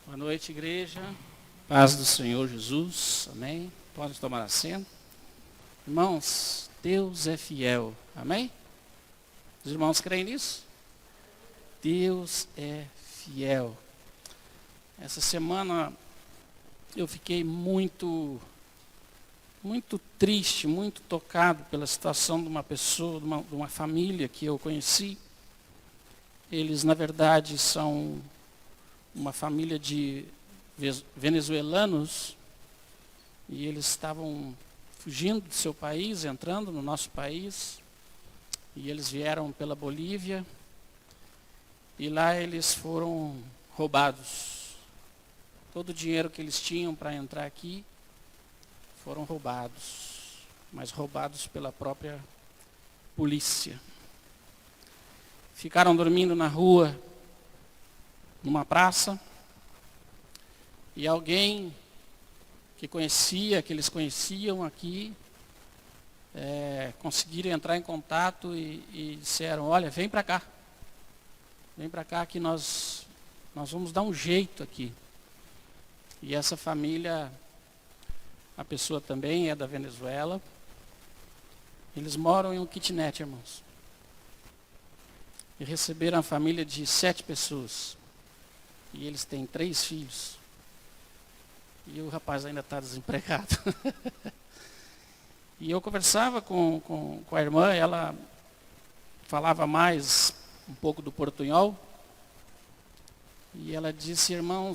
Boa noite, igreja. Paz do Senhor Jesus. Amém. Pode tomar assento. Irmãos, Deus é fiel. Amém? Os irmãos creem nisso? Deus é fiel. Essa semana eu fiquei muito triste, muito tocado pela situação de uma pessoa, de uma família que eu conheci. Eles, na verdade, são uma família de venezuelanos e eles estavam fugindo do seu país, entrando no nosso país, e eles vieram pela Bolívia e lá eles foram roubados. Todo o dinheiro que eles tinham para entrar aqui foram roubados, mas roubados pela própria polícia. Ficaram dormindo na rua, numa praça, e alguém que eles conheciam aqui, conseguiram entrar em contato e disseram: olha, vem para cá que nós vamos dar um jeito aqui. E essa família, a pessoa também é da Venezuela, eles moram em um kitnet, irmãos, e receberam a família de 7 pessoas. E eles têm 3 filhos. E o rapaz ainda está desempregado. E eu conversava com a irmã, ela falava mais um pouco do portunhol. E ela disse: irmão,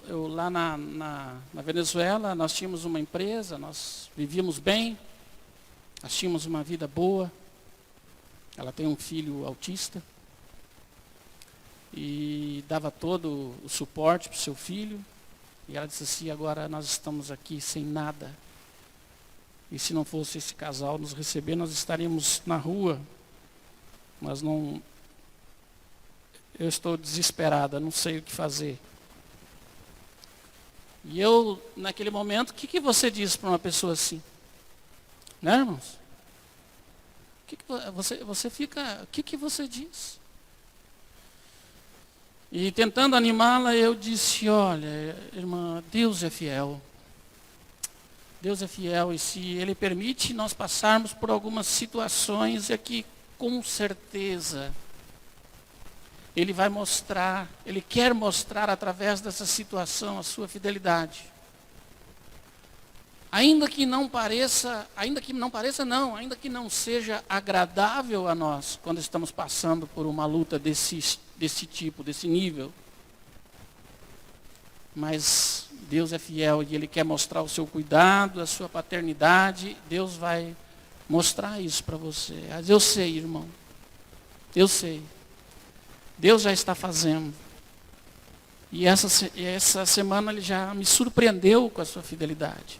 eu lá na Venezuela, nós tínhamos uma empresa, nós vivíamos bem, nós tínhamos uma vida boa. Ela tem um filho autista. E dava todo o suporte para o seu filho. E ela disse assim: agora nós estamos aqui sem nada. E se não fosse esse casal nos receber, nós estaríamos na rua. Eu estou desesperada, não sei o que fazer. E eu, naquele momento, o que você diz para uma pessoa assim? Né, irmãos? Você fica, o que você diz? E tentando animá-la, eu disse: olha, irmã, Deus é fiel. Deus é fiel, e se Ele permite nós passarmos por algumas situações, é que com certeza Ele vai mostrar, Ele quer mostrar através dessa situação a sua fidelidade. Ainda que não seja agradável a nós, quando estamos passando por uma luta desse tipo, desse nível. Mas Deus é fiel e Ele quer mostrar o seu cuidado, a sua paternidade. Deus vai mostrar isso para você. Mas eu sei, irmão. Eu sei. Deus já está fazendo. E essa semana Ele já me surpreendeu com a sua fidelidade.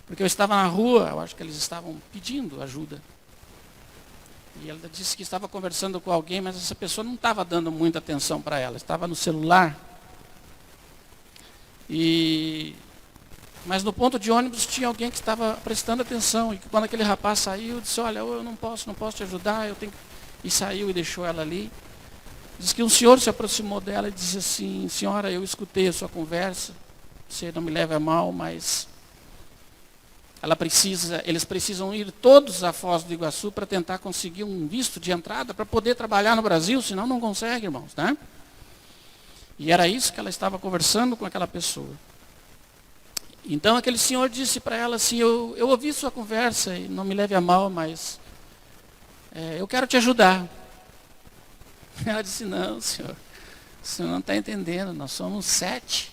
Porque eu estava na rua, eu acho que eles estavam pedindo ajuda. E ela disse que estava conversando com alguém, mas essa pessoa não estava dando muita atenção para ela, estava no celular. Mas no ponto de ônibus tinha alguém que estava prestando atenção. E quando aquele rapaz saiu, disse: olha, eu não posso te ajudar, e saiu e deixou ela ali. Diz que um senhor se aproximou dela e disse assim: senhora, eu escutei a sua conversa, você não me leve a mal, mas eles precisam ir todos à Foz do Iguaçu para tentar conseguir um visto de entrada para poder trabalhar no Brasil, senão não consegue, irmãos, né? E era isso que ela estava conversando com aquela pessoa. Então aquele senhor disse para ela assim: eu ouvi sua conversa e não me leve a mal, mas eu quero te ajudar. Ela disse: não, senhor, o senhor não está entendendo, nós somos 7.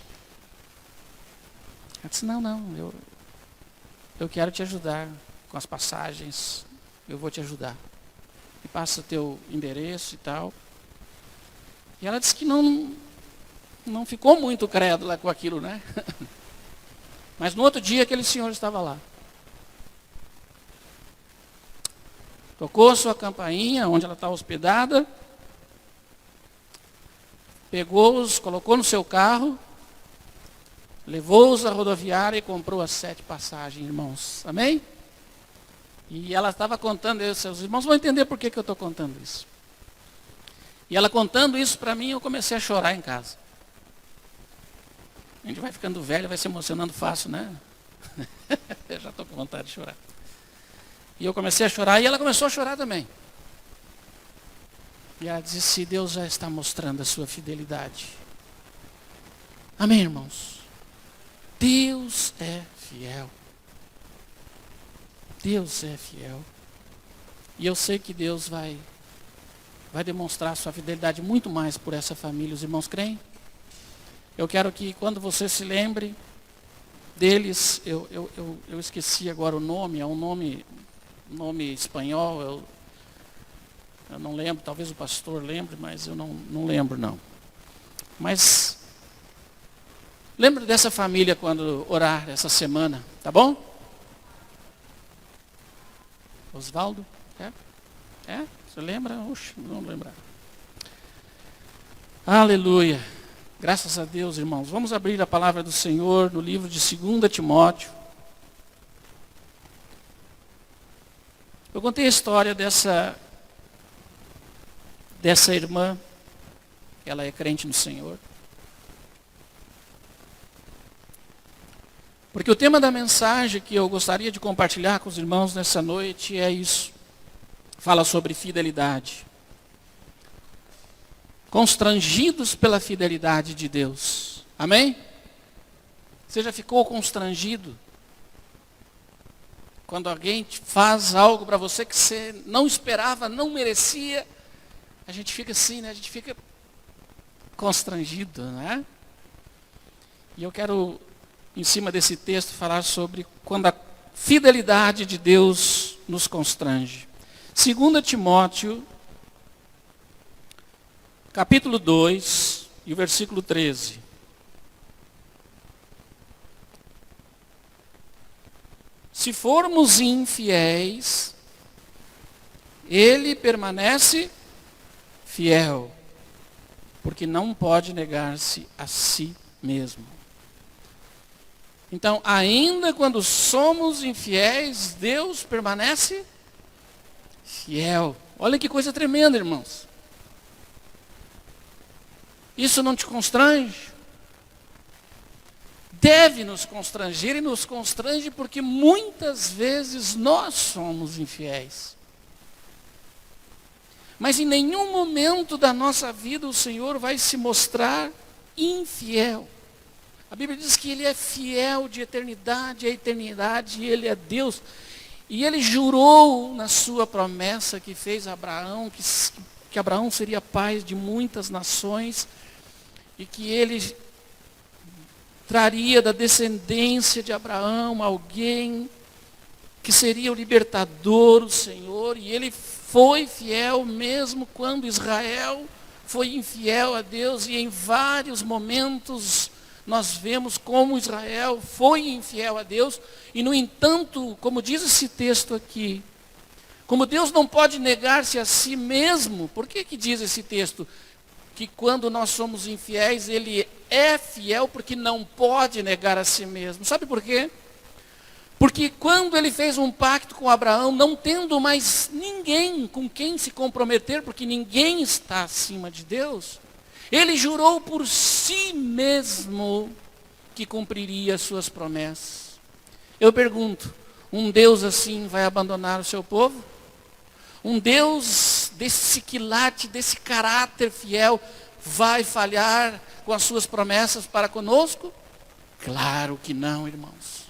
Ela disse: não, eu quero te ajudar com as passagens, eu vou te ajudar. Me passa teu endereço e tal. E ela disse que não ficou muito crédula com aquilo, né? Mas no outro dia aquele senhor estava lá. Tocou a sua campainha, onde ela está hospedada. Pegou-os, colocou no seu carro. Levou-os à rodoviária e comprou as 7 passagens, irmãos. Amém? E ela estava contando, seus irmãos vão entender por que eu estou contando isso. E ela contando isso para mim, eu comecei a chorar em casa. A gente vai ficando velho, vai se emocionando fácil, né? Eu já estou com vontade de chorar. E eu comecei a chorar e ela começou a chorar também. E ela disse, Deus já está mostrando a sua fidelidade. Amém, irmãos? Deus é fiel. Deus é fiel. E eu sei que Deus vai demonstrar a sua fidelidade muito mais por essa família. Os irmãos creem? Eu quero que quando você se lembre deles, eu esqueci agora o nome, é um nome espanhol, eu não lembro, talvez o pastor lembre, mas eu não lembro não. Mas lembre dessa família quando orar essa semana, tá bom? Osvaldo? É? Você lembra? Oxe, não lembrar. Aleluia. Graças a Deus, irmãos. Vamos abrir a palavra do Senhor no livro de 2 Timóteo. Eu contei a história dessa irmã, ela é crente no Senhor. Porque o tema da mensagem que eu gostaria de compartilhar com os irmãos nessa noite é isso. Fala sobre fidelidade. Constrangidos pela fidelidade de Deus. Amém? Você já ficou constrangido? Quando alguém faz algo para você que você não esperava, não merecia, a gente fica assim, né? A gente fica constrangido, né? E eu quero, em cima desse texto, falar sobre quando a fidelidade de Deus nos constrange. 2 Timóteo, capítulo 2, e o versículo 13. Se formos infiéis, ele permanece fiel, porque não pode negar-se a si mesmo. Então, ainda quando somos infiéis, Deus permanece fiel. Olha que coisa tremenda, irmãos. Isso não te constrange? Deve nos constranger e nos constrange porque muitas vezes nós somos infiéis. Mas em nenhum momento da nossa vida o Senhor vai se mostrar infiel. A Bíblia diz que Ele é fiel de eternidade a eternidade, e Ele é Deus. E Ele jurou na sua promessa que fez a Abraão, que Abraão seria pai de muitas nações, e que Ele traria da descendência de Abraão alguém que seria o libertador, o Senhor, e Ele foi fiel mesmo quando Israel foi infiel a Deus, e em vários momentos nós vemos como Israel foi infiel a Deus, e no entanto, como diz esse texto aqui, como Deus não pode negar-se a si mesmo, por que diz esse texto? Que quando nós somos infiéis, Ele é fiel porque não pode negar a si mesmo. Sabe por quê? Porque quando Ele fez um pacto com Abraão, não tendo mais ninguém com quem se comprometer, porque ninguém está acima de Deus, Ele jurou por si mesmo que cumpriria as suas promessas. Eu pergunto, um Deus assim vai abandonar o seu povo? Um Deus desse quilate, desse caráter fiel, vai falhar com as suas promessas para conosco? Claro que não, irmãos.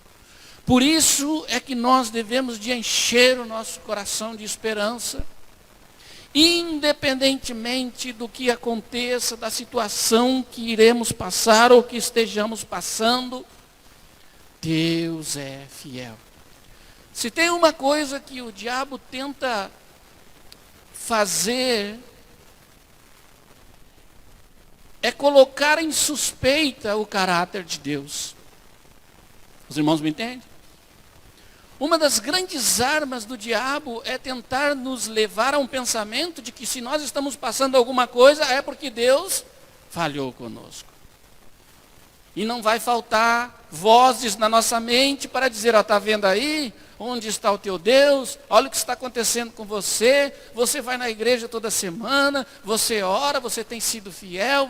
Por isso é que nós devemos de encher o nosso coração de esperança, independentemente do que aconteça, da situação que iremos passar ou que estejamos passando, Deus é fiel. Se tem uma coisa que o diabo tenta fazer, é colocar em suspeita o caráter de Deus. Os irmãos me entendem? Uma das grandes armas do diabo é tentar nos levar a um pensamento de que se nós estamos passando alguma coisa é porque Deus falhou conosco. E não vai faltar vozes na nossa mente para dizer, ó, está vendo aí? Onde está o teu Deus? Olha o que está acontecendo com você. Você vai na igreja toda semana, você ora, você tem sido fiel,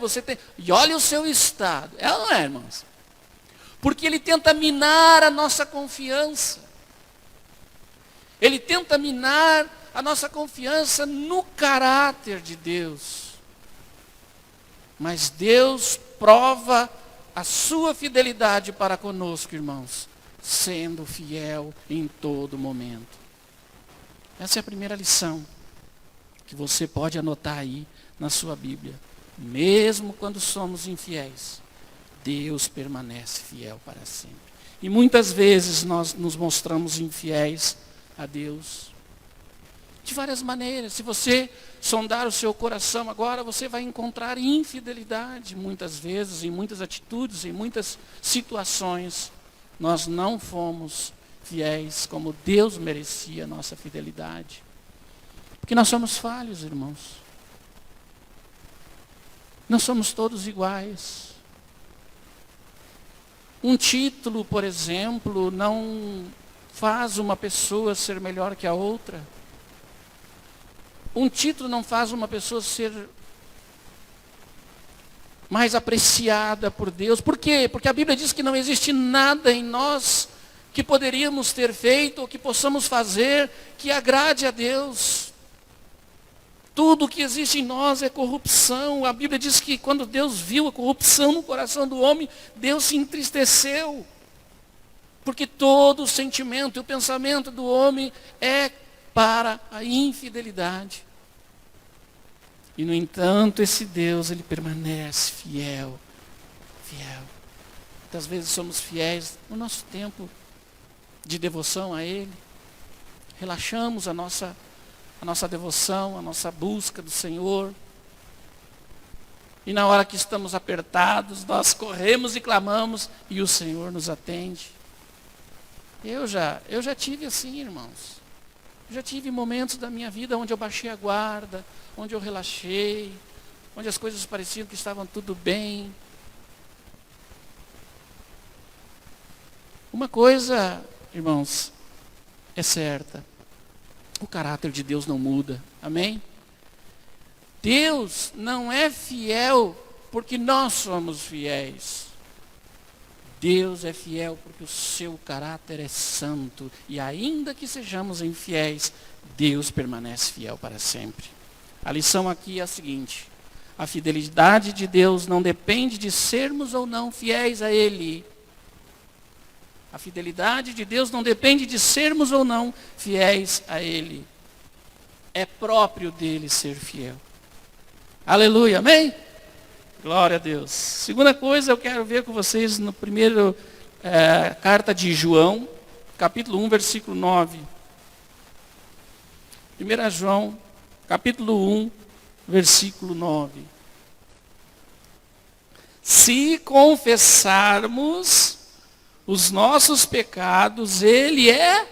E olha o seu estado. É ou não é, irmãos? Porque ele tenta minar a nossa confiança. Ele tenta minar a nossa confiança no caráter de Deus. Mas Deus prova a sua fidelidade para conosco, irmãos, sendo fiel em todo momento. Essa é a primeira lição que você pode anotar aí na sua Bíblia. Mesmo quando somos infiéis, Deus permanece fiel para sempre. E muitas vezes nós nos mostramos infiéis a Deus de várias maneiras. Se você sondar o seu coração agora, você vai encontrar infidelidade muitas vezes, em muitas atitudes, em muitas situações. Nós não fomos fiéis como Deus merecia a nossa fidelidade. Porque nós somos falhos, irmãos. Nós somos todos iguais. Um título, por exemplo, não faz uma pessoa ser melhor que a outra. Um título não faz uma pessoa ser mais apreciada por Deus. Por quê? Porque a Bíblia diz que não existe nada em nós que poderíamos ter feito ou que possamos fazer que agrade a Deus. Tudo que existe em nós é corrupção. A Bíblia diz que quando Deus viu a corrupção no coração do homem, Deus se entristeceu. Porque todo o sentimento e o pensamento do homem é para a infidelidade. E no entanto, esse Deus, ele permanece fiel. Fiel. Muitas vezes somos fiéis no nosso tempo de devoção a Ele. Relaxamos a nossa devoção, a nossa busca do Senhor. E na hora que estamos apertados, nós corremos e clamamos e o Senhor nos atende. Eu já tive assim, irmãos. Eu já tive momentos da minha vida onde eu baixei a guarda, onde eu relaxei, onde as coisas pareciam que estavam tudo bem. Uma coisa, irmãos, é certa. O caráter de Deus não muda. Amém? Deus não é fiel porque nós somos fiéis. Deus é fiel porque o seu caráter é santo. E ainda que sejamos infiéis, Deus permanece fiel para sempre. A lição aqui é a seguinte: a fidelidade de Deus não depende de sermos ou não fiéis a Ele. A fidelidade de Deus não depende de sermos ou não fiéis a Ele. É próprio dele ser fiel. Aleluia, amém? Glória a Deus. Segunda coisa, eu quero ver com vocês no primeiro carta de João, capítulo 1, versículo 9. 1 João, capítulo 1, versículo 9. Se confessarmos os nossos pecados, Ele é,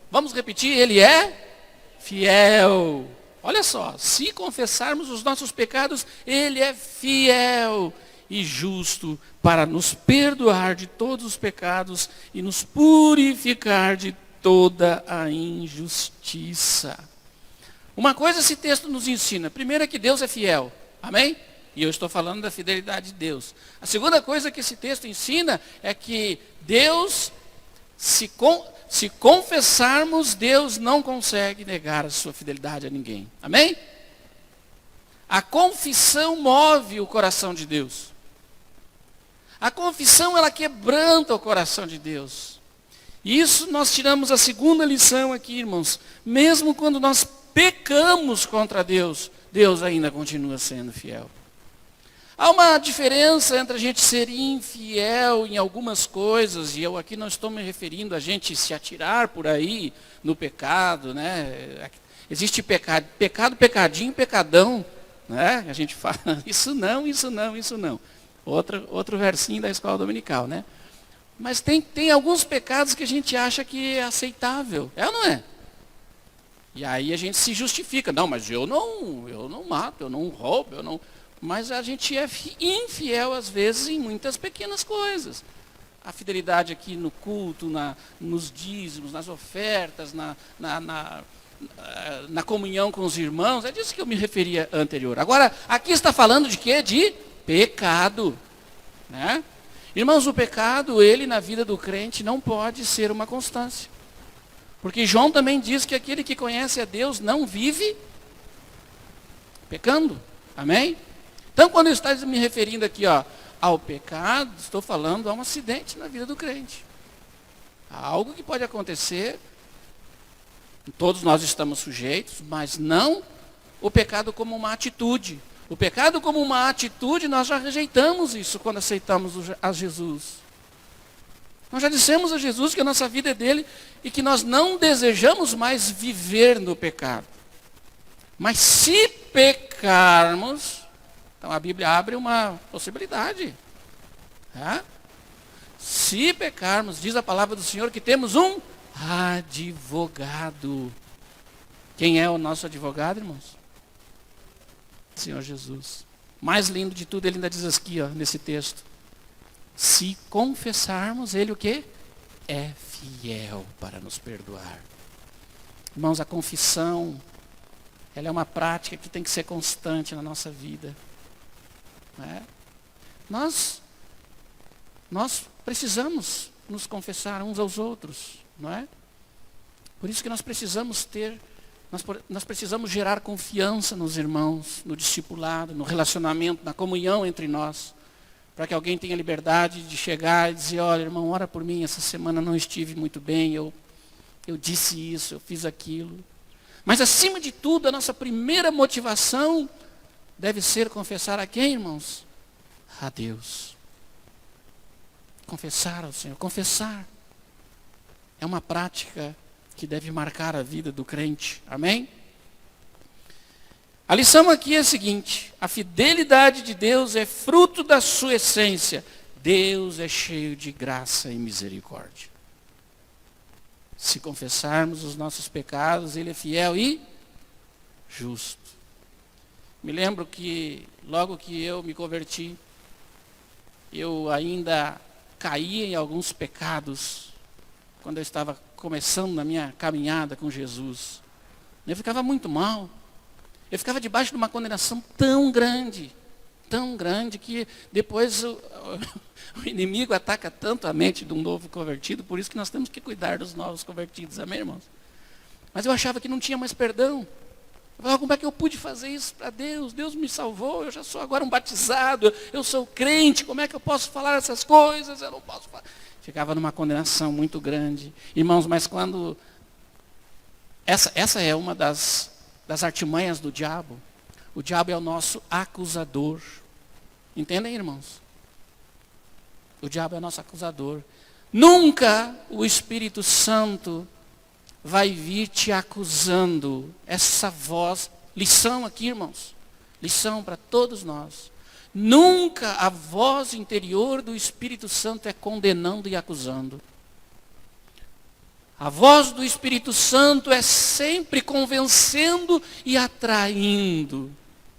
vamos repetir, Ele é fiel. Olha só, se confessarmos os nossos pecados, Ele é fiel e justo para nos perdoar de todos os pecados e nos purificar de toda a injustiça. Uma coisa esse texto nos ensina. Primeiro é que Deus é fiel. Amém? E eu estou falando da fidelidade de Deus. A segunda coisa que esse texto ensina é que Deus, se confessarmos, Deus não consegue negar a sua fidelidade a ninguém. Amém? A confissão move o coração de Deus. A confissão, ela quebranta o coração de Deus. E isso nós tiramos a segunda lição aqui, irmãos. Mesmo quando nós pecamos contra Deus, Deus ainda continua sendo fiel. Há uma diferença entre a gente ser infiel em algumas coisas, e eu aqui não estou me referindo a gente se atirar por aí no pecado, né? Existe pecado, pecadinho, pecadão, né? A gente fala, isso não. Outro versinho da escola dominical, né? Mas tem alguns pecados que a gente acha que é aceitável, é ou não é? E aí a gente se justifica, não, mas eu não mato, eu não roubo, eu não... Mas a gente é infiel, às vezes, em muitas pequenas coisas. A fidelidade aqui no culto, nos dízimos, nas ofertas, na comunhão com os irmãos. É disso que eu me referia anterior. Agora, aqui está falando de quê? De pecado. Né? Irmãos, o pecado, ele na vida do crente não pode ser uma constância. Porque João também diz que aquele que conhece a Deus não vive pecando. Amém? Então, quando eu estou me referindo aqui ao pecado, estou falando a um acidente na vida do crente. Há algo que pode acontecer, todos nós estamos sujeitos, mas não o pecado como uma atitude. O pecado como uma atitude, nós já rejeitamos isso quando aceitamos a Jesus. Nós já dissemos a Jesus que a nossa vida é dele e que nós não desejamos mais viver no pecado. Mas se pecarmos, então a Bíblia abre uma possibilidade. Tá? Se pecarmos, diz a palavra do Senhor que temos um advogado. Quem é o nosso advogado, irmãos? Senhor Jesus. Mais lindo de tudo, ele ainda diz aqui, nesse texto. Se confessarmos, ele o quê? É fiel para nos perdoar. Irmãos, a confissão, ela é uma prática que tem que ser constante na nossa vida. Não é? Nós precisamos nos confessar uns aos outros, não é? Por isso que nós precisamos nós precisamos gerar confiança nos irmãos, no discipulado, no relacionamento, na comunhão entre nós, para que alguém tenha liberdade de chegar e dizer, olha, irmão, ora por mim, essa semana não estive muito bem, eu disse isso, eu fiz aquilo. Mas acima de tudo, a nossa primeira motivação deve ser confessar a quem, irmãos? A Deus. Confessar ao Senhor. Confessar é uma prática que deve marcar a vida do crente. Amém? A lição aqui é a seguinte: a fidelidade de Deus é fruto da sua essência. Deus é cheio de graça e misericórdia. Se confessarmos os nossos pecados, Ele é fiel e justo. Me lembro que logo que eu me converti, eu ainda caía em alguns pecados quando eu estava começando na minha caminhada com Jesus. Eu ficava muito mal. Eu ficava debaixo de uma condenação tão grande, que depois o inimigo ataca tanto a mente de um novo convertido, por isso que nós temos que cuidar dos novos convertidos, amém, irmãos? Mas eu achava que não tinha mais perdão. Eu falava, como é que eu pude fazer isso para Deus? Deus me salvou, eu já sou agora um batizado, eu sou crente, como é que eu posso falar essas coisas? Eu não posso falar. Ficava numa condenação muito grande. Irmãos, mas quando... Essa é uma das artimanhas do diabo. O diabo é o nosso acusador. Entendem, irmãos? O diabo é o nosso acusador. Nunca o Espírito Santo vai vir te acusando. Essa voz, lição aqui, irmãos. Lição para todos nós. Nunca a voz interior do Espírito Santo é condenando e acusando. A voz do Espírito Santo é sempre convencendo e atraindo.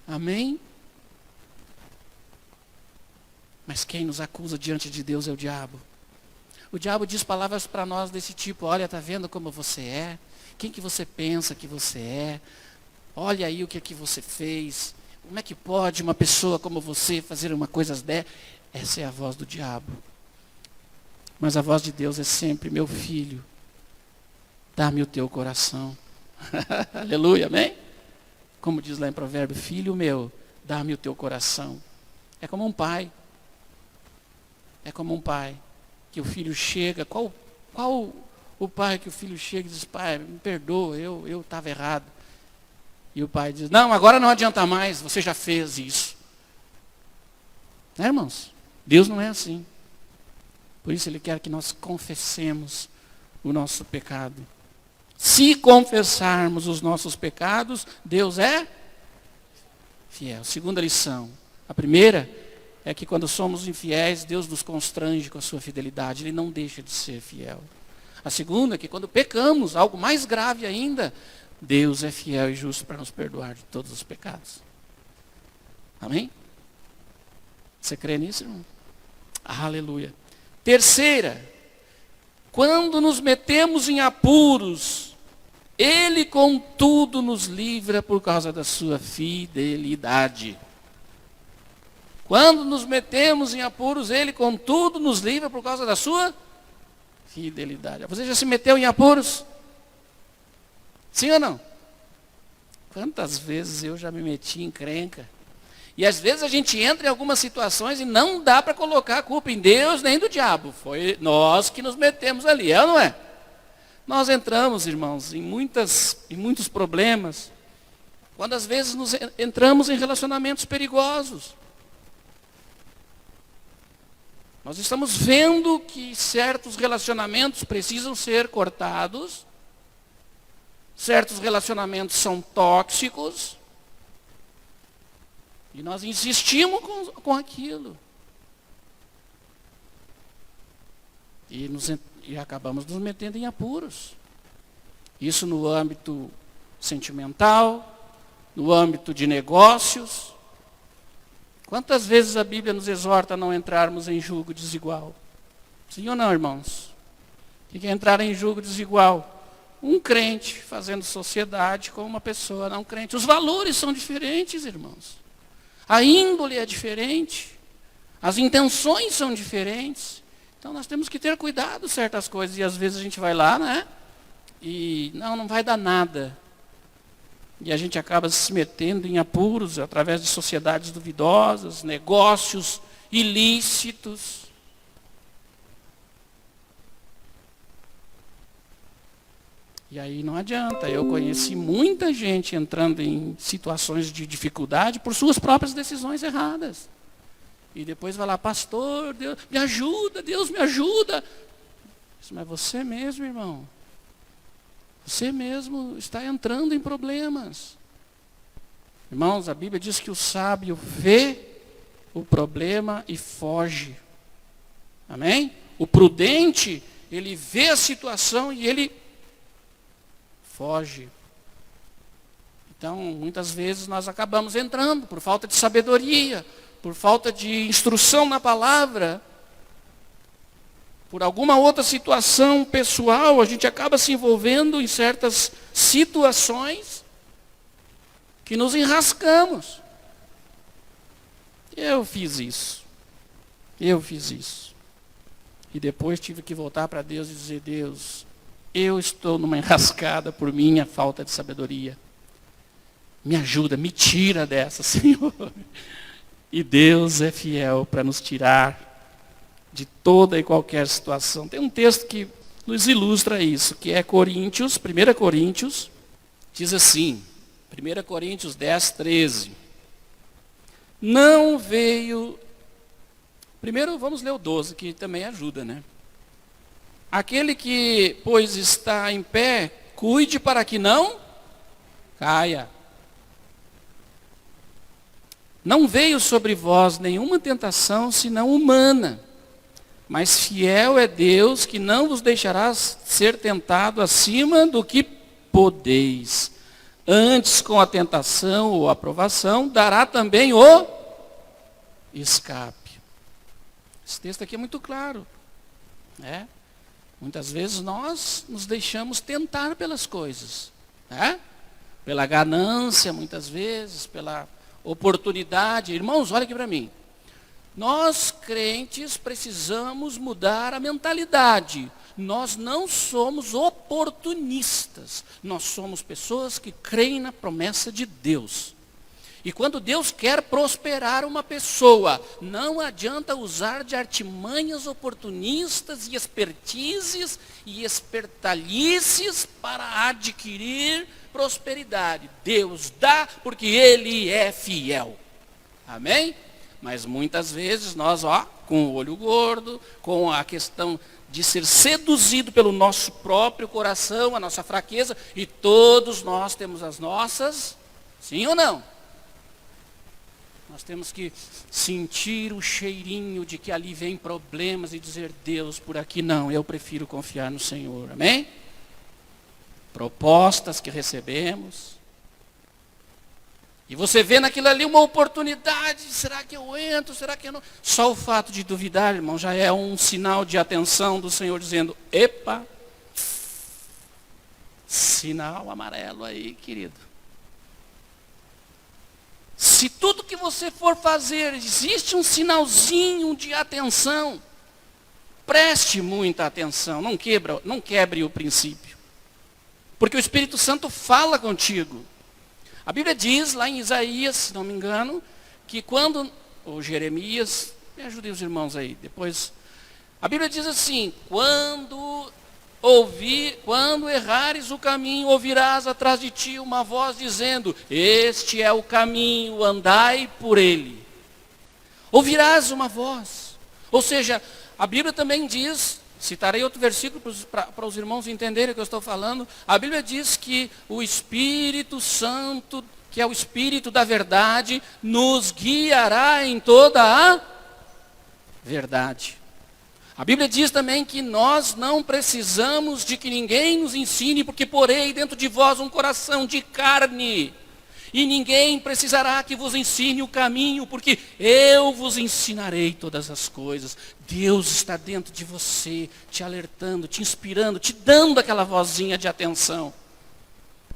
Amém? Mas quem nos acusa diante de Deus é o diabo. O diabo diz palavras para nós desse tipo: olha, está vendo como você é? Quem que você pensa que você é? Olha aí o que é que você fez. Como é que pode uma pessoa como você fazer uma coisa dessas? Essa é a voz do diabo. Mas a voz de Deus é sempre: meu filho, dá-me o teu coração. Aleluia, amém? Como diz lá em Provérbio, filho meu, dá-me o teu coração. É como um pai. É como um pai, que o filho chega, qual o pai que o filho chega e diz, pai, me perdoa, eu estava errado. E o pai diz, não, agora não adianta mais, você já fez isso. Né, irmãos? Deus não é assim. Por isso Ele quer que nós confessemos o nosso pecado. Se confessarmos os nossos pecados, Deus é fiel. Segunda lição. A primeira é que quando somos infiéis, Deus nos constrange com a sua fidelidade. Ele não deixa de ser fiel. A segunda é que quando pecamos, algo mais grave ainda, Deus é fiel e justo para nos perdoar de todos os pecados. Amém? Você crê nisso, irmão? Aleluia. Terceira, quando nos metemos em apuros, Ele contudo nos livra por causa da sua fidelidade. Quando nos metemos em apuros, Ele, contudo, nos livra por causa da sua fidelidade. Você já se meteu em apuros? Sim ou não? Quantas vezes eu já me meti em encrenca? E às vezes a gente entra em algumas situações e não dá para colocar a culpa em Deus nem do diabo. Foi nós que nos metemos ali, é ou não é? Nós entramos, irmãos, em muitos problemas, quando às vezes entramos em relacionamentos perigosos. Nós estamos vendo que certos relacionamentos precisam ser cortados, certos relacionamentos são tóxicos, e nós insistimos com aquilo. E acabamos nos metendo em apuros. Isso no âmbito sentimental, no âmbito de negócios. Quantas vezes a Bíblia nos exorta a não entrarmos em julgo desigual? Sim ou não, irmãos? O que é entrar em julgo desigual? Um crente fazendo sociedade com uma pessoa não crente. Os valores são diferentes, irmãos. A índole é diferente. As intenções são diferentes. Então nós temos que ter cuidado certas coisas. E às vezes a gente vai lá, né? E não vai dar nada. E a gente acaba se metendo em apuros através de sociedades duvidosas, negócios ilícitos. E aí não adianta. Eu conheci muita gente entrando em situações de dificuldade por suas próprias decisões erradas. E depois vai lá, pastor, Deus me ajuda, Deus me ajuda. Mas você mesmo, irmão, você mesmo está entrando em problemas. Irmãos, a Bíblia diz que o sábio vê o problema e foge. Amém? O prudente, ele vê a situação e ele foge. Então, muitas vezes nós acabamos entrando por falta de sabedoria, por falta de instrução na palavra, por alguma outra situação pessoal, a gente acaba se envolvendo em certas situações que nos enrascamos. Eu fiz isso. E depois tive que voltar para Deus e dizer, Deus, eu estou numa enrascada por minha falta de sabedoria. Me ajuda, me tira dessa, Senhor. E Deus é fiel para nos tirar de toda e qualquer situação. Tem um texto que nos ilustra isso, que é Coríntios, 1 Coríntios, diz assim, 1 Coríntios 10, 13. Não veio... Primeiro vamos ler o 12, que também ajuda, né? Aquele que, pois, está em pé, cuide para que não caia. Não veio sobre vós nenhuma tentação, senão humana. Mas fiel é Deus, que não vos deixará ser tentado acima do que podeis. Antes, com a tentação ou a provação, dará também o escape. Esse texto aqui é muito claro. Né? Muitas vezes nós nos deixamos tentar pelas coisas. Né? Pela ganância, muitas vezes, pela oportunidade. Irmãos, olha aqui para mim. Nós, crentes, precisamos mudar a mentalidade. Nós não somos oportunistas. Nós somos pessoas que creem na promessa de Deus. E quando Deus quer prosperar uma pessoa, não adianta usar de artimanhas oportunistas e expertises e espertalhices para adquirir prosperidade. Deus dá porque Ele é fiel. Amém? Mas muitas vezes nós, com o olho gordo, com a questão de ser seduzido pelo nosso próprio coração, a nossa fraqueza, e todos nós temos as nossas, sim ou não? Nós temos que sentir o cheirinho de que ali vem problemas e dizer, Deus, por aqui não, eu prefiro confiar no Senhor, amém? Propostas que recebemos. E você vê naquilo ali uma oportunidade, será que eu entro, será que eu não? Só o fato de duvidar, irmão, já é um sinal de atenção do Senhor dizendo, epa, sinal amarelo aí, querido. Se tudo que você for fazer, existe um sinalzinho de atenção, preste muita atenção, não quebre o princípio. Porque o Espírito Santo fala contigo. A Bíblia diz, lá em Isaías, se não me engano, que quando, ou Jeremias, me ajudem os irmãos aí, depois. A Bíblia diz assim, quando errares o caminho, ouvirás atrás de ti uma voz dizendo, este é o caminho, andai por ele. Ouvirás uma voz. Ou seja, a Bíblia também diz, citarei outro versículo para os irmãos entenderem o que eu estou falando. A Bíblia diz que o Espírito Santo, que é o Espírito da verdade, nos guiará em toda a verdade. A Bíblia diz também que nós não precisamos de que ninguém nos ensine, porque porei dentro de vós um coração de carne. E ninguém precisará que vos ensine o caminho, porque eu vos ensinarei todas as coisas. Deus está dentro de você, te alertando, te inspirando, te dando aquela vozinha de atenção.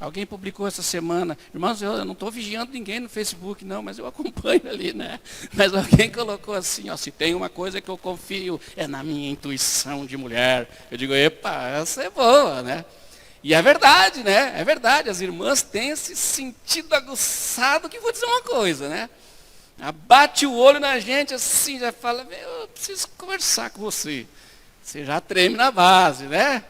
Alguém publicou essa semana, irmãos, eu não estou vigiando ninguém no Facebook, não, mas eu acompanho ali, né? Mas alguém colocou assim, ó, se tem uma coisa que eu confio, é na minha intuição de mulher. Eu digo, epa, essa é boa, né? E é verdade, né? É verdade, as irmãs têm esse sentido aguçado que vou dizer uma coisa, né? Bate o olho na gente assim, já fala, eu preciso conversar com você. Você já treme na base, né?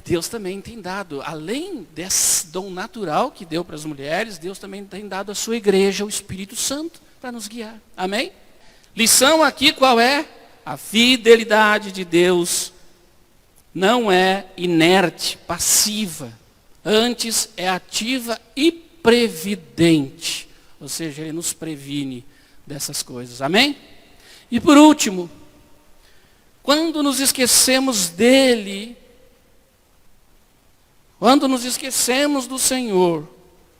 Deus também tem dado, além desse dom natural que deu para as mulheres, Deus também tem dado à sua igreja o Espírito Santo para nos guiar. Amém? Lição aqui qual é? A fidelidade de Deus não é inerte, passiva. Antes é ativa e previdente. Ou seja, Ele nos previne dessas coisas. Amém? E por último, quando nos esquecemos dEle, quando nos esquecemos do Senhor,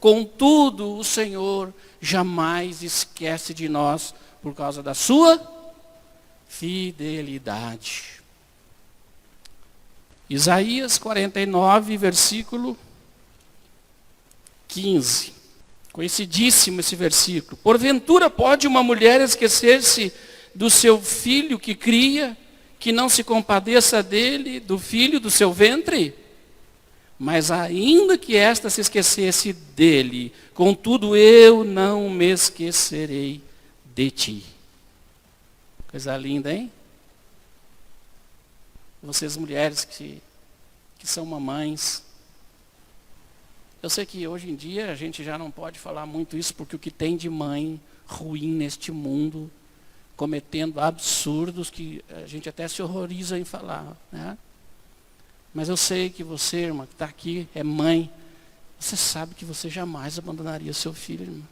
contudo o Senhor jamais esquece de nós por causa da sua fidelidade. Isaías 49, versículo 15. Conhecidíssimo esse versículo. Porventura pode uma mulher esquecer-se do seu filho que cria, que não se compadeça dele, do filho do seu ventre? Mas ainda que esta se esquecesse dele, contudo eu não me esquecerei de ti. Coisa linda, hein? Vocês mulheres que são mamães. Eu sei que hoje em dia a gente já não pode falar muito isso, porque o que tem de mãe ruim neste mundo, cometendo absurdos que a gente até se horroriza em falar, né? Mas eu sei que você, irmã, que está aqui, é mãe. Você sabe que você jamais abandonaria seu filho, irmã.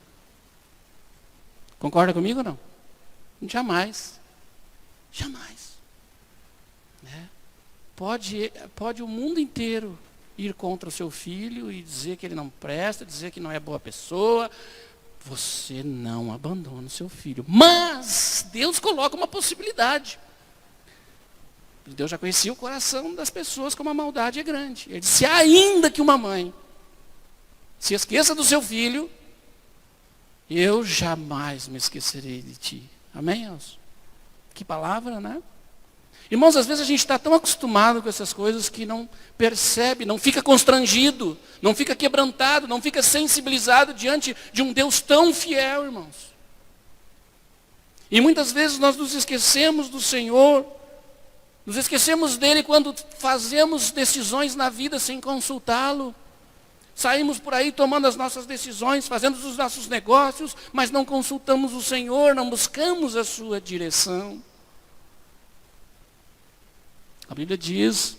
Concorda comigo ou não? Jamais. Jamais. Né? Pode o mundo inteiro ir contra o seu filho e dizer que ele não presta, dizer que não é boa pessoa. Você não abandona o seu filho. Mas Deus coloca uma possibilidade. Deus já conhecia o coração das pessoas como a maldade é grande. Ele disse, ainda que uma mãe se esqueça do seu filho, eu jamais me esquecerei de ti. Amém, Elcio? Que palavra, né? Irmãos, às vezes a gente está tão acostumado com essas coisas que não percebe, não fica constrangido, não fica quebrantado, não fica sensibilizado diante de um Deus tão fiel, irmãos. E muitas vezes nós nos esquecemos do Senhor, nos esquecemos dele quando fazemos decisões na vida sem consultá-lo. Saímos por aí tomando as nossas decisões, fazendo os nossos negócios, mas não consultamos o Senhor, não buscamos a sua direção. A Bíblia diz,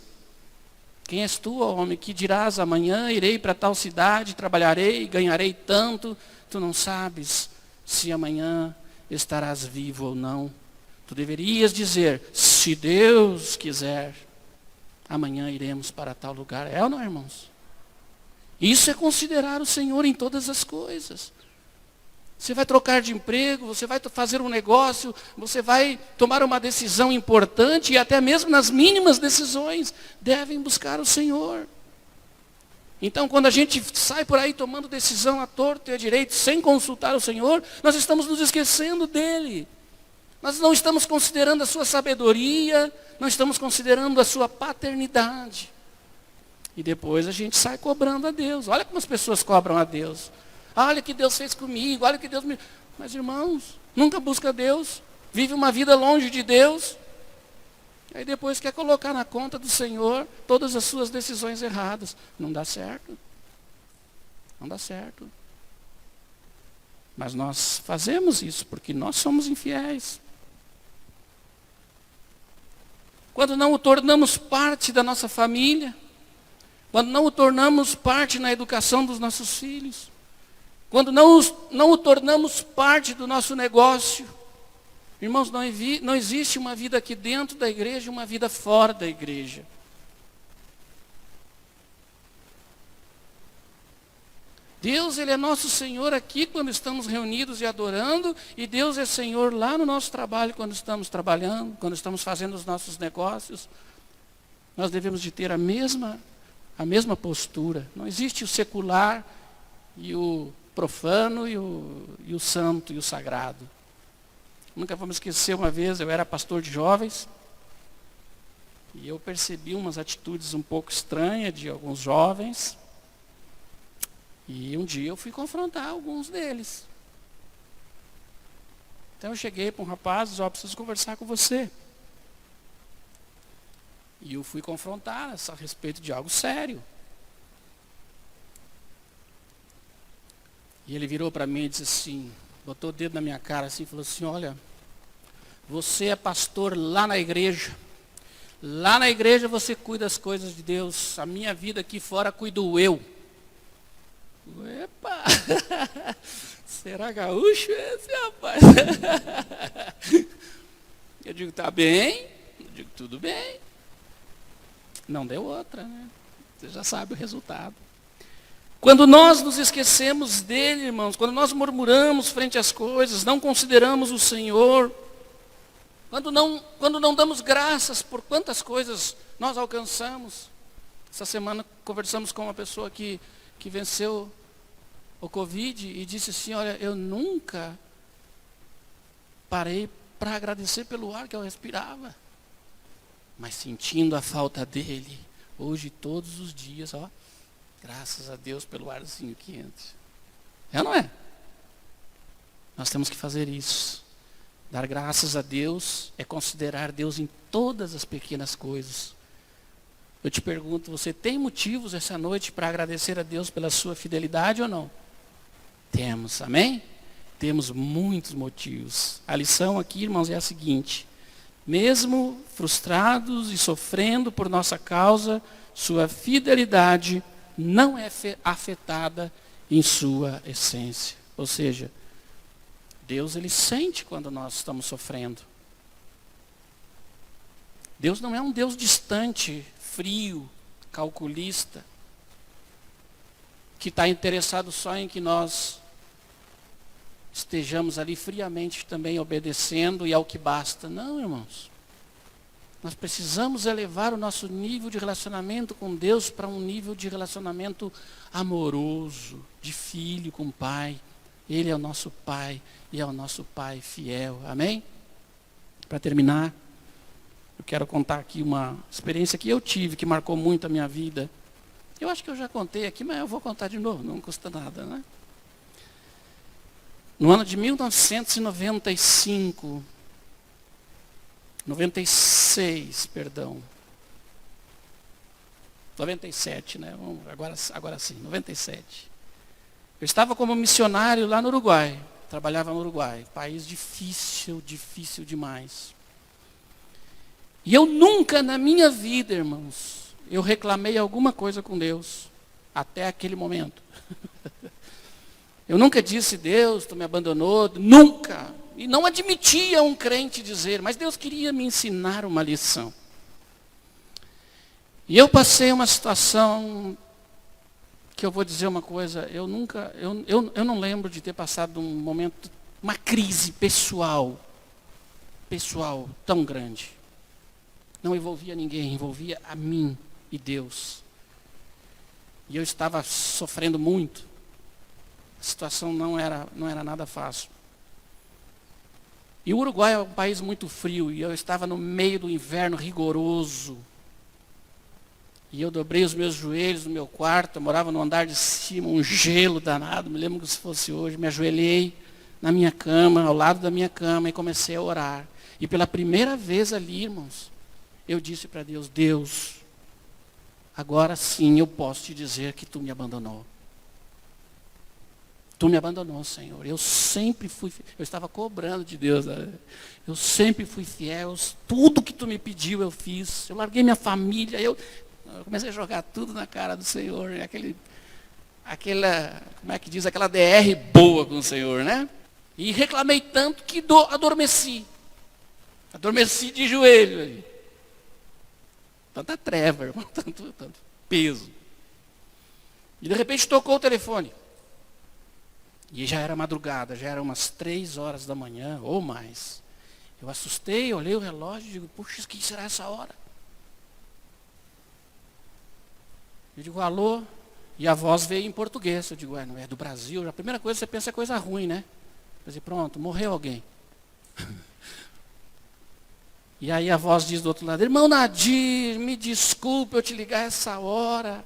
quem és tu, ó homem, que dirás amanhã irei para tal cidade, trabalharei, ganharei tanto, tu não sabes se amanhã estarás vivo ou não. Tu deverias dizer, se Deus quiser, amanhã iremos para tal lugar. É ou não, irmãos? Isso é considerar o Senhor em todas as coisas. Você vai trocar de emprego, você vai fazer um negócio, você vai tomar uma decisão importante e até mesmo nas mínimas decisões, devem buscar o Senhor. Então, quando a gente sai por aí tomando decisão à torta e à direita, sem consultar o Senhor, nós estamos nos esquecendo dele. Nós não estamos considerando a sua sabedoria, não estamos considerando a sua paternidade. E depois a gente sai cobrando a Deus. Olha como as pessoas cobram a Deus. Olha o que Deus fez comigo, olha o que Deus me... Mas, irmãos, nunca busca Deus, vive uma vida longe de Deus. Aí depois quer colocar na conta do Senhor todas as suas decisões erradas. Não dá certo. Não dá certo. Mas nós fazemos isso porque nós somos infiéis. Quando não o tornamos parte da nossa família, quando não o tornamos parte na educação dos nossos filhos, quando não o tornamos parte do nosso negócio, irmãos, não existe uma vida aqui dentro da igreja e uma vida fora da igreja. Deus, Ele é nosso Senhor aqui quando estamos reunidos e adorando, e Deus é Senhor lá no nosso trabalho quando estamos trabalhando, quando estamos fazendo os nossos negócios. Nós devemos de ter a mesma postura. Não existe o secular e o profano e o santo e o sagrado. Nunca vamos esquecer, uma vez eu era pastor de jovens e eu percebi umas atitudes um pouco estranhas de alguns jovens. E um dia eu fui confrontar alguns deles. Então eu cheguei para um rapaz, preciso conversar com você. E eu fui confrontar a respeito de algo sério. E ele virou para mim e disse assim, botou o dedo na minha cara assim e falou assim, olha, você é pastor lá na igreja. Lá na igreja você cuida das coisas de Deus. A minha vida aqui fora cuido eu. Epa! Será gaúcho esse rapaz? Eu digo, tá bem. Eu digo, tudo bem. Não deu outra, né? Você já sabe o resultado. Quando nós nos esquecemos dele, irmãos, quando nós murmuramos frente às coisas, não consideramos o Senhor, quando não damos graças por quantas coisas nós alcançamos. Essa semana conversamos com uma pessoa que venceu o Covid e disse assim, olha, eu nunca parei para agradecer pelo ar que eu respirava, mas sentindo a falta dele, hoje todos os dias, ó, graças a Deus pelo arzinho que entra. É ou não é? Nós temos que fazer isso. Dar graças a Deus é considerar Deus em todas as pequenas coisas. Eu te pergunto, você tem motivos essa noite para agradecer a Deus pela sua fidelidade ou não? Temos, amém? Temos muitos motivos. A lição aqui, irmãos, é a seguinte. Mesmo frustrados e sofrendo por nossa causa, sua fidelidade não é afetada em sua essência. Ou seja, Deus, Ele sente quando nós estamos sofrendo. Deus não é um Deus distante, frio, calculista, que está interessado só em que nós estejamos ali friamente também obedecendo e ao que basta. Não, irmãos. Nós precisamos elevar o nosso nível de relacionamento com Deus para um nível de relacionamento amoroso, de filho com pai. Ele é o nosso pai e é o nosso pai fiel. Amém? Para terminar, eu quero contar aqui uma experiência que eu tive, que marcou muito a minha vida. Eu acho que eu já contei aqui, mas eu vou contar de novo, não custa nada, né? No ano de 1995, 96, perdão. 97, né? Agora sim, 97. Eu estava como missionário lá no Uruguai, trabalhava no Uruguai, país difícil demais. E eu nunca na minha vida, irmãos, eu reclamei alguma coisa com Deus, até aquele momento. Eu nunca disse, Deus, tu me abandonou, nunca. E não admitia um crente dizer, mas Deus queria me ensinar uma lição. E eu passei uma situação que eu vou dizer uma coisa, eu não lembro de ter passado um momento, uma crise pessoal tão grande. Não envolvia ninguém, envolvia a mim e Deus. E eu estava sofrendo muito. A situação não era nada fácil. E o Uruguai é um país muito frio, e eu estava no meio do inverno rigoroso. E eu dobrei os meus joelhos no meu quarto, eu morava no andar de cima, um gelo danado, me lembro que se fosse hoje, me ajoelhei na minha cama, ao lado da minha cama, e comecei a orar. E pela primeira vez ali, irmãos, eu disse para Deus, Deus, agora sim eu posso te dizer que tu me abandonou. Tu me abandonou, Senhor. Eu sempre fui, eu estava cobrando de Deus. Né? Eu sempre fui fiel. Tudo que tu me pediu eu fiz. Eu larguei minha família. Eu comecei a jogar tudo na cara do Senhor. Aquela, como é que diz? Aquela DR boa com o Senhor, né? E reclamei tanto que adormeci. Adormeci de joelho ali. Tanta treva, irmão. Tanto peso. E de repente tocou o telefone. E já era madrugada, já eram umas 3 horas da manhã ou mais. Eu assustei, olhei o relógio e digo, puxa, o que será essa hora? Eu digo, alô? E a voz veio em português. Eu digo, não é do Brasil. A primeira coisa que você pensa é coisa ruim, né? Eu digo, pronto, morreu alguém. E aí a voz diz do outro lado, irmão Nadir, me desculpe eu te ligar essa hora.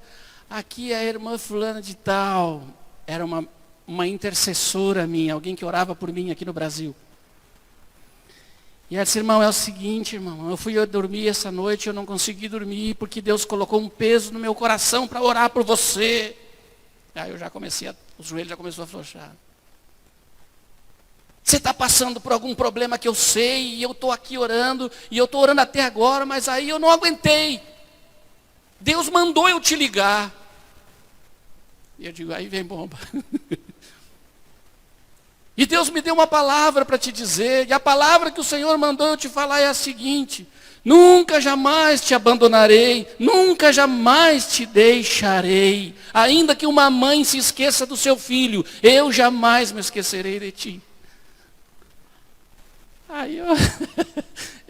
Aqui é a irmã fulana de tal. Era uma intercessora minha, alguém que orava por mim aqui no Brasil. E ela disse, irmão, é o seguinte, irmão, eu fui dormir essa noite, eu não consegui dormir, porque Deus colocou um peso no meu coração para orar por você. Aí eu já comecei, os joelhos já começou a afrouxar. Você está passando por algum problema que eu sei, e eu estou aqui orando, e eu estou orando até agora, mas aí eu não aguentei. Deus mandou eu te ligar. E eu digo, aí vem bomba. E Deus me deu uma palavra para te dizer, e a palavra que o Senhor mandou eu te falar é a seguinte, nunca jamais te abandonarei, nunca jamais te deixarei, ainda que uma mãe se esqueça do seu filho, eu jamais me esquecerei de ti. Aí eu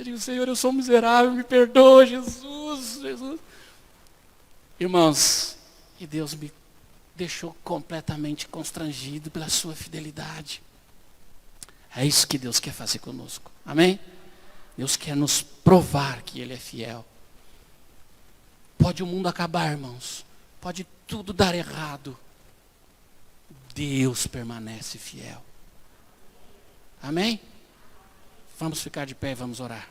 digo, Senhor, eu sou miserável, me perdoa, Jesus. Irmãos, e Deus me deixou completamente constrangido pela sua fidelidade. É isso que Deus quer fazer conosco. Amém? Deus quer nos provar que Ele é fiel. Pode o mundo acabar, irmãos. Pode tudo dar errado. Deus permanece fiel. Amém? Vamos ficar de pé e vamos orar.